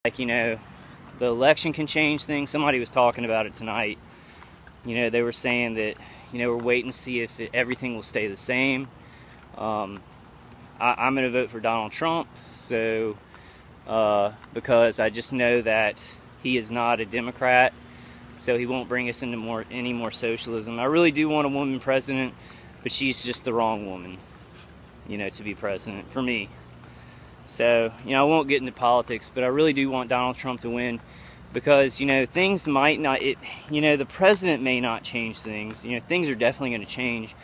Like, the election can change things. Somebody was talking about it tonight. They were saying that, we're waiting to see if everything will stay the same. I'm going to vote for Donald Trump, so because I just know that he is not a Democrat, so he won't bring us into any more socialism. I really do want a woman president, but she's just the wrong woman, to be president for me. So, I won't get into politics, but I really do want Donald Trump to win because, things might not, the president may not change things. Things are definitely going to change.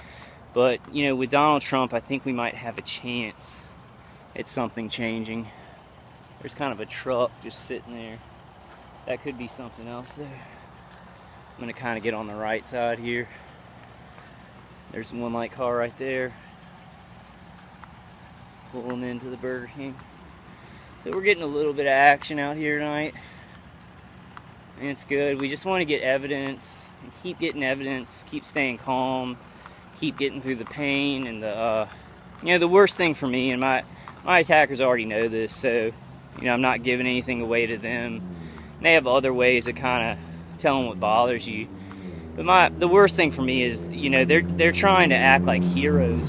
But, with Donald Trump, I think we might have a chance at something changing. There's kind of a truck just sitting there. That could be something else there. I'm going to kind of get on the right side here. There's one light car right there. Pulling into the Burger King. So we're getting a little bit of action out here tonight. And it's good. We just want to get evidence. And keep getting evidence. Keep staying calm. Keep getting through the pain. And the worst thing for me, and my attackers already know this, so I'm not giving anything away to them. And they have other ways of kind of telling what bothers you. But the worst thing for me is, they're trying to act like heroes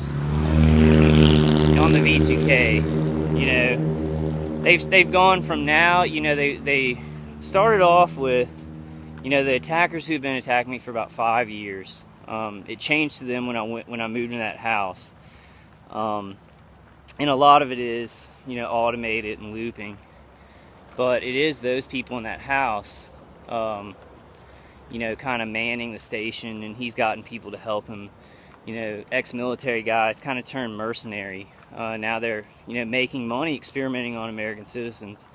on the V2K. They've gone from now, they started off with, the attackers who've been attacking me for about 5 years. It changed to them when I moved in that house. And a lot of it is, automated and looping. But it is those people in that house, kind of manning the station, and he's gotten people to help him. Ex-military guys kind of turned mercenary. Now they're, making money experimenting on American citizens.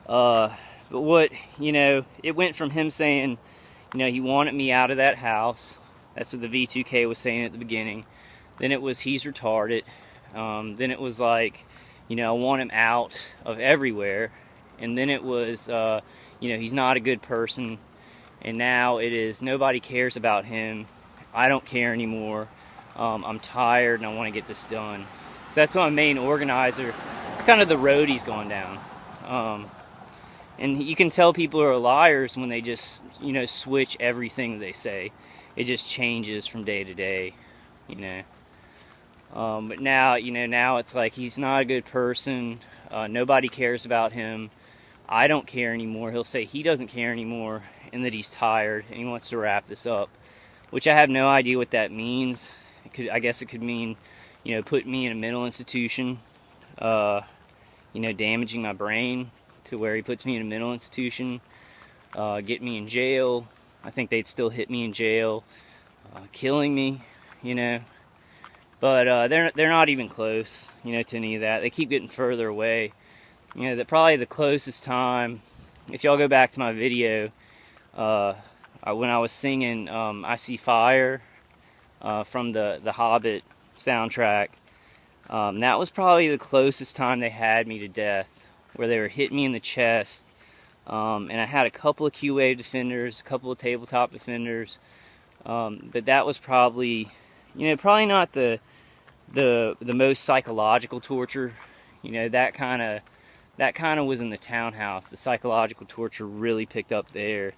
But what, it went from him saying, he wanted me out of that house. That's what the V2K was saying at the beginning. Then it was, he's retarded. Then it was like, I want him out of everywhere. And then it was, he's not a good person. And now it is, nobody cares about him. I don't care anymore. I'm tired and I want to get this done. So that's my main organizer. It's kind of the road he's going down. And you can tell people are liars when they just, switch everything they say. It just changes from day to day, But now, now it's like he's not a good person. Nobody cares about him. I don't care anymore. He'll say he doesn't care anymore and that he's tired and he wants to wrap this up, which I have no idea what that means. I guess it could mean, put me in a mental institution, damaging my brain to where he puts me in a mental institution, get me in jail. I think they'd still hit me in jail, killing me, But they're not even close, to any of that. They keep getting further away. Probably the closest time, if y'all go back to my video, when I was singing I See Fire from the Hobbit soundtrack, that was probably the closest time they had me to death, where they were hitting me in the chest. And I had a couple of Q-Wave defenders, a couple of tabletop defenders, but that was probably, probably not the most psychological torture. That kind of was in the townhouse. The psychological torture really picked up there,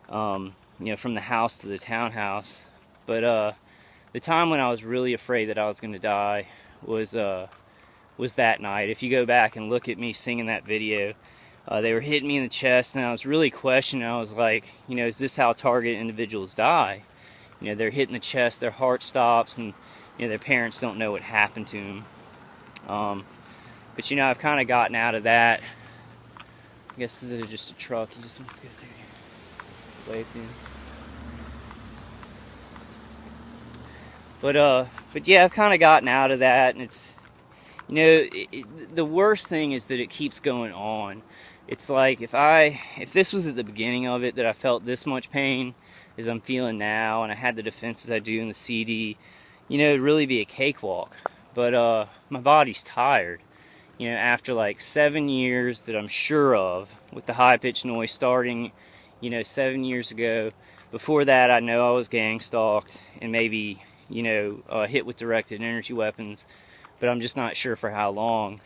from the house to the townhouse. But the time when I was really afraid that I was going to die was that night. If you go back and look at me singing that video, they were hitting me in the chest, and I was really questioning. I was like, is this how targeted individuals die? They're hitting the chest, their heart stops, and their parents don't know what happened to them. But I've kind of gotten out of that. I guess this is just a truck. He just wants to go through. Wave in. But yeah, I've kind of gotten out of that, and it's, the worst thing is that it keeps going on. It's like if this was at the beginning of it, that I felt this much pain as I'm feeling now, and I had the defenses I do in the CD, it'd really be a cakewalk. But my body's tired. After like 7 years that I'm sure of, with the high-pitched noise starting, 7 years ago. Before that, I know I was gang-stalked and maybe, hit with directed energy weapons, but I'm just not sure for how long.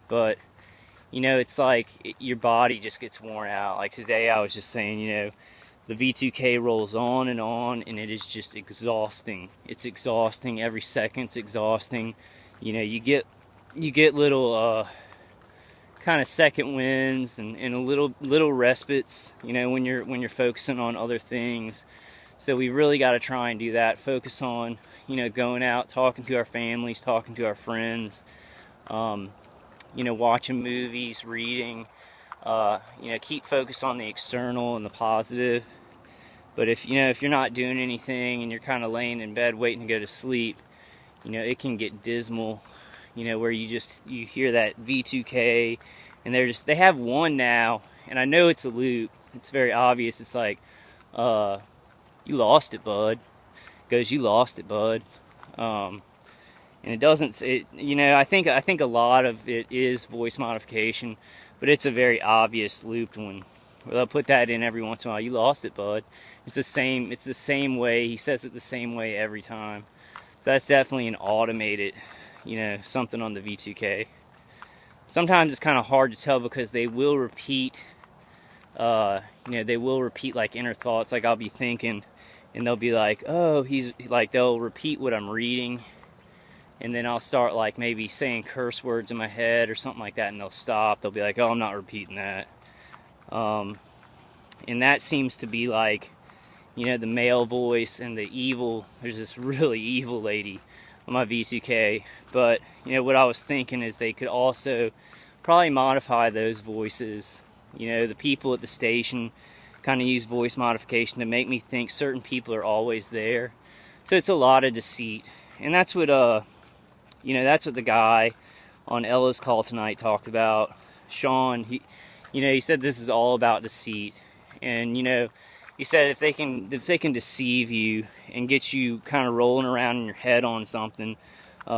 But you know, it's like your body just gets worn out. Like today I was just saying, you know, the V2K rolls on, and it is just exhausting. It's exhausting. Every second's exhausting. You know, you get little kind of second wins and a little respites, you know, when you're focusing on other things. So we really got to try and do that. Focus on, you know, going out, talking to our families, talking to our friends, you know, watching movies, reading, you know, keep focused on the external and the positive. But if, you know, if you're not doing anything and you're kind of laying in bed waiting to go to sleep, you know, it can get dismal, you know, where you hear that V2K, and they have one now, and I know it's a loop. It's very obvious. It's like, you lost it, bud. Goes, you lost it, bud. And it doesn't, you know, I think a lot of it is voice modification, but it's a very obvious looped one. They'll put that in every once in a while. You lost it, bud. It's the same way. He says it the same way every time. So that's definitely an automated, you know, something on the V2K. Sometimes it's kind of hard to tell because they will repeat, you know, they will repeat like inner thoughts. Like I'll be thinking, and they'll be like, oh, he's like, they'll repeat what I'm reading, and then I'll start like maybe saying curse words in my head or something like that, and they'll stop. They'll be like, oh, I'm not repeating that. And that seems to be like, you know, the male voice and the evil. There's this really evil lady on my V2K. But, you know, what I was thinking is they could also probably modify those voices. You know, the people at the station kind of use voice modification to make me think certain people are always there. So it's a lot of deceit. And that's what, you know, that's what the guy on Ella's call tonight talked about. Sean, you know, he said this is all about deceit. And, you know, he said if they can deceive you and get you kind of rolling around in your head on something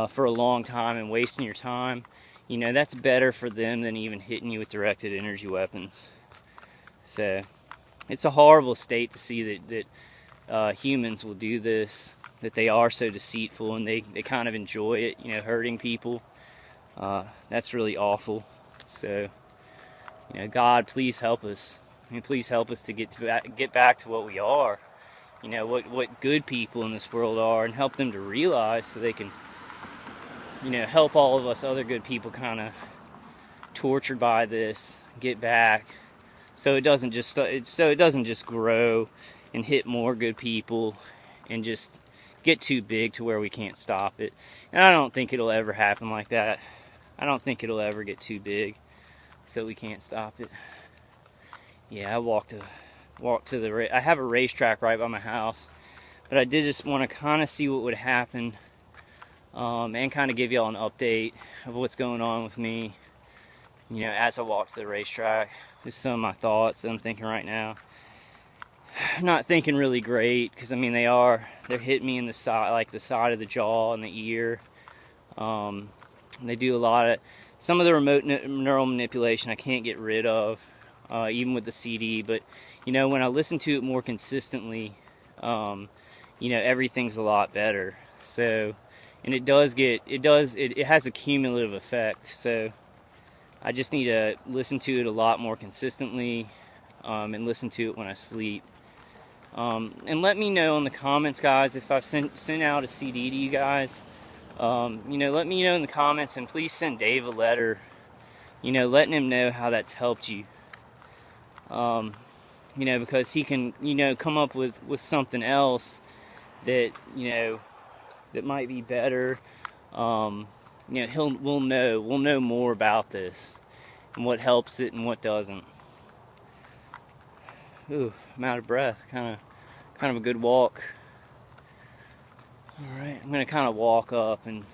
for a long time and wasting your time, you know, that's better for them than even hitting you with directed energy weapons. So it's a horrible state to see that humans will do this, that they are so deceitful and they kind of enjoy it, you know, hurting people. That's really awful. So, you know, God, please help us. I mean, please help us to get back to what we are. You know, what good people in this world are, and help them to realize so they can, you know, help all of us other good people kind of tortured by this get back, so it doesn't just grow and hit more good people and just get too big to where we can't stop it. And I don't think it'll ever happen like that. I don't think it'll ever get too big so we can't stop it. Yeah, I walked to the I have a racetrack right by my house, but I did just want to kind of see what would happen, and kind of give y'all an update of what's going on with me, you know, as I walk to the racetrack. Just some of my thoughts that I'm thinking right now. I'm not thinking really great, because I mean they're hitting me in the side, like the side of the jaw and the ear. They do a lot of, some of the remote neural manipulation I can't get rid of, even with the CD, but you know, when I listen to it more consistently, you know, everything's a lot better. So, and it has a cumulative effect. So I just need to listen to it a lot more consistently, and listen to it when I sleep. And let me know in the comments, guys, if I've sent out a CD to you guys. You know, let me know in the comments, and please send Dave a letter, you know, letting him know how that's helped you. You know, because he can, you know, come up with something else that, you know, that might be better. You know, we'll know more about this and what helps it and what doesn't. Ooh, I'm out of breath. Kind of a good walk. All right, I'm gonna kind of walk up and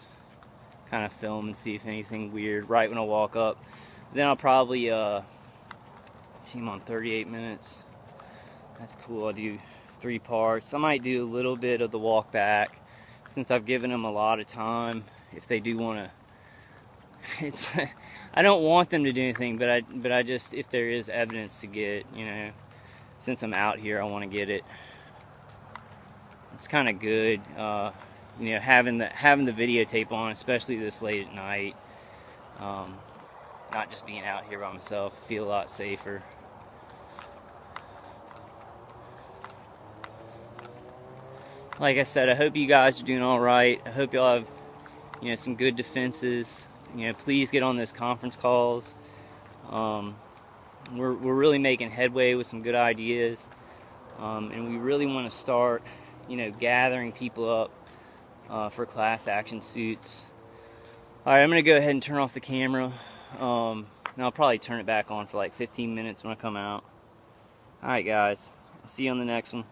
kind of film and see if anything weird right when I walk up. Then I'll probably see him on 38 minutes. That's cool. I'll do 3 parts. I might do a little bit of the walk back, since I've given them a lot of time. If they do want to, it's I don't want them to do anything, but I just, if there is evidence to get, you know, since I'm out here, I want to get it. It's kind of good, you know, having the videotape on, especially this late at night. not just being out here by myself. I feel a lot safer. Like I said, I hope you guys are doing all right. I hope y'all have, you know, some good defenses. You know, please get on those conference calls. We're really making headway with some good ideas, and we really want to start, you know, gathering people up for class action suits. All right, I'm gonna go ahead and turn off the camera, and I'll probably turn it back on for like 15 minutes when I come out. All right, guys, I'll see you on the next one.